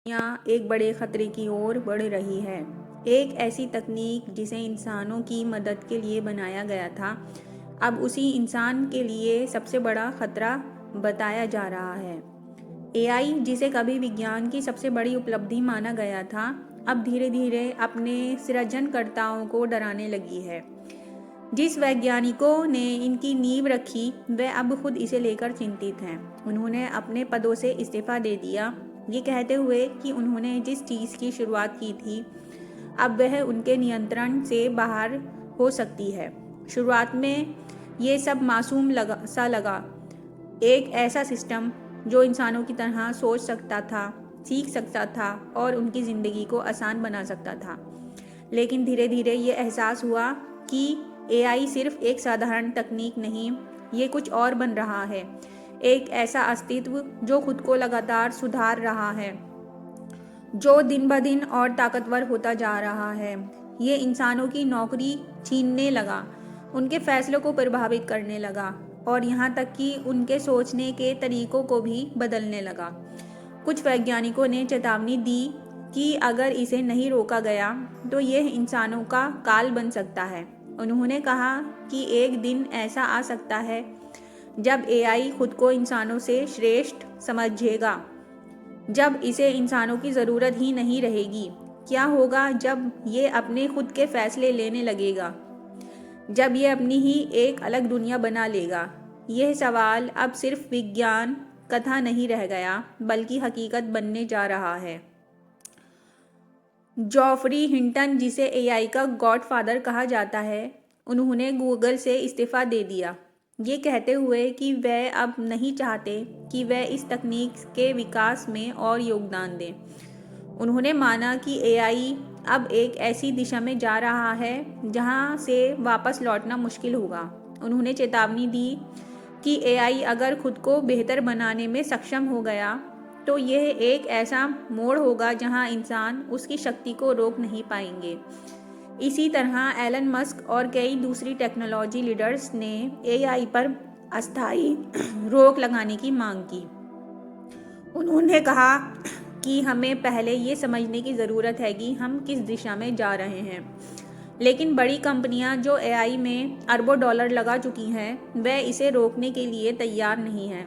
दुनिया एक बड़े खतरे की ओर बढ़ रही है। एक ऐसी तकनीक जिसे इंसानों की मदद के लिए बनाया गया था, अब उसी इंसान के लिए सबसे बड़ा खतरा बताया जा रहा है। एआई, जिसे कभी विज्ञान की सबसे बड़ी उपलब्धि माना गया था, अब धीरे धीरे अपने सृजनकर्ताओं को डराने लगी है। जिस वैज्ञानिकों ने इनकी नींव रखी, वे अब खुद इसे लेकर चिंतित हैं। उन्होंने अपने पदों से इस्तीफा दे दिया, ये कहते हुए कि उन्होंने जिस चीज़ की शुरुआत की थी, अब वह उनके नियंत्रण से बाहर हो सकती है। शुरुआत में ये सब मासूम लगा, एक ऐसा सिस्टम जो इंसानों की तरह सोच सकता था, सीख सकता था और उनकी ज़िंदगी को आसान बना सकता था। लेकिन धीरे धीरे ये एहसास हुआ कि एआई सिर्फ एक साधारण तकनीक नहीं, ये कुछ और बन रहा है। एक ऐसा अस्तित्व जो खुद को लगातार सुधार रहा है, जो दिन ब दिन और ताकतवर होता जा रहा है। ये इंसानों की नौकरी छीनने लगा, उनके फैसलों को प्रभावित करने लगा और यहाँ तक कि उनके सोचने के तरीकों को भी बदलने लगा। कुछ वैज्ञानिकों ने चेतावनी दी कि अगर इसे नहीं रोका गया तो यह इंसानों का काल बन सकता है। उन्होंने कहा कि एक दिन ऐसा आ सकता है जब एआई खुद को इंसानों से श्रेष्ठ समझेगा, जब इसे इंसानों की ज़रूरत ही नहीं रहेगी। क्या होगा जब ये अपने खुद के फैसले लेने लगेगा, जब ये अपनी ही एक अलग दुनिया बना लेगा? यह सवाल अब सिर्फ विज्ञान कथा नहीं रह गया, बल्कि हकीकत बनने जा रहा है। जॉफरी हिंटन, जिसे एआई का गॉडफादर कहा जाता है, उन्होंने गूगल से इस्तीफा दे दिया, ये कहते हुए कि वह अब नहीं चाहते कि वह इस तकनीक के विकास में और योगदान दें। उन्होंने माना कि एआई अब एक ऐसी दिशा में जा रहा है जहां से वापस लौटना मुश्किल होगा। उन्होंने चेतावनी दी कि एआई अगर खुद को बेहतर बनाने में सक्षम हो गया तो यह एक ऐसा मोड़ होगा जहां इंसान उसकी शक्ति को रोक नहीं पाएंगे। इसी तरह एलन मस्क और कई दूसरी टेक्नोलॉजी लीडर्स ने एआई पर अस्थायी रोक लगाने की मांग की। उन्होंने कहा कि हमें पहले ये समझने की ज़रूरत है कि हम किस दिशा में जा रहे हैं। लेकिन बड़ी कंपनियां जो एआई में अरबों डॉलर लगा चुकी हैं, वह इसे रोकने के लिए तैयार नहीं हैं।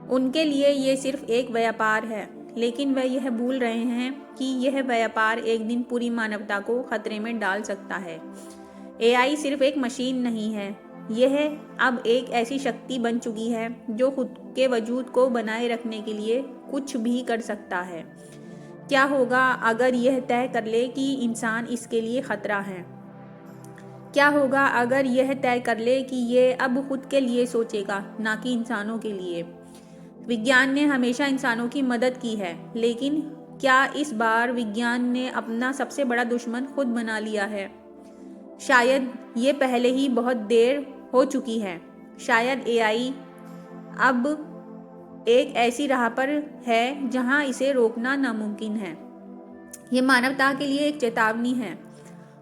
उनके लिए ये सिर्फ एक व्यापार है, लेकिन वह यह भूल रहे हैं कि यह व्यापार एक दिन पूरी मानवता को खतरे में डाल सकता है। एआई सिर्फ एक मशीन नहीं है, यह अब एक ऐसी शक्ति बन चुकी है जो खुद के वजूद को बनाए रखने के लिए कुछ भी कर सकता है। क्या होगा अगर यह तय कर ले कि इंसान इसके लिए खतरा है? क्या होगा अगर यह तय कर ले कि यह अब खुद के लिए सोचेगा, ना कि इंसानों के लिए? विज्ञान ने हमेशा इंसानों की मदद की है, लेकिन क्या इस बार विज्ञान ने अपना सबसे बड़ा दुश्मन खुद बना लिया है? शायद ये पहले ही बहुत देर हो चुकी है। शायद एआई अब एक ऐसी राह पर है जहां इसे रोकना नामुमकिन है। ये मानवता के लिए एक चेतावनी है।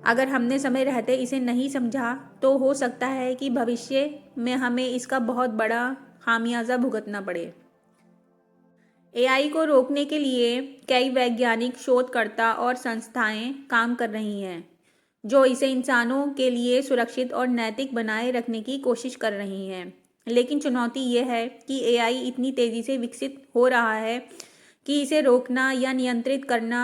अगर हमने समय रहते इसे नहीं समझा तो हो सकता है कि भविष्य में हमें इसका बहुत बड़ा खामियाजा भुगतना पड़े। एआई को रोकने के लिए कई वैज्ञानिक शोधकर्ता और संस्थाएं काम कर रही हैं, जो इसे इंसानों के लिए सुरक्षित और नैतिक बनाए रखने की कोशिश कर रही हैं। लेकिन चुनौती यह है कि एआई इतनी तेज़ी से विकसित हो रहा है कि इसे रोकना या नियंत्रित करना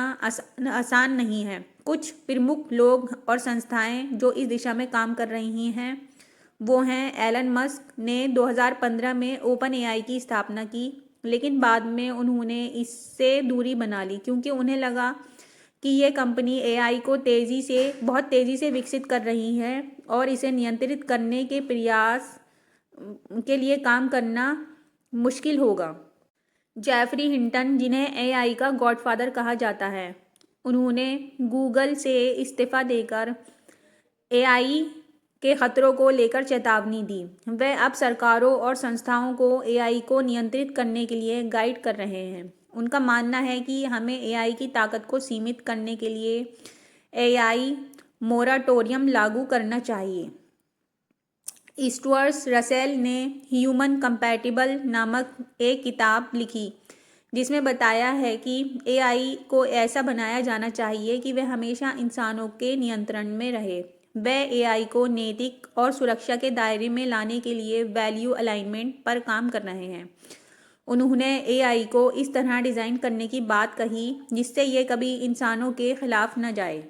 आसान नहीं है। कुछ प्रमुख लोग और संस्थाएं जो इस दिशा में काम कर रही हैं वो हैं: एलन मस्क ने 2015 में ओपन एआई की स्थापना की, लेकिन बाद में उन्होंने इससे दूरी बना ली क्योंकि उन्हें लगा कि यह कंपनी एआई को बहुत तेज़ी से विकसित कर रही है और इसे नियंत्रित करने के प्रयास के लिए काम करना मुश्किल होगा। जेफरी हिंटन, जिन्हें एआई का गॉडफादर कहा जाता है, उन्होंने गूगल से इस्तीफा देकर एआई के खतरों को लेकर चेतावनी दी। वह अब सरकारों और संस्थाओं को एआई को नियंत्रित करने के लिए गाइड कर रहे हैं। उनका मानना है कि हमें एआई की ताकत को सीमित करने के लिए एआई मोराटोरियम लागू करना चाहिए। स्टुअर्ट रसेल ने ह्यूमन कंपैटिबल नामक एक किताब लिखी। जिसमें बताया है कि एआई को ऐसा बनाया जाना चाहिए कि वह हमेशा इंसानों के नियंत्रण में रहे। वह एआई को नैतिक और सुरक्षा के दायरे में लाने के लिए वैल्यू अलाइनमेंट पर काम कर रहे हैं। उन्होंने एआई को इस तरह डिज़ाइन करने की बात कही जिससे ये कभी इंसानों के खिलाफ न जाए।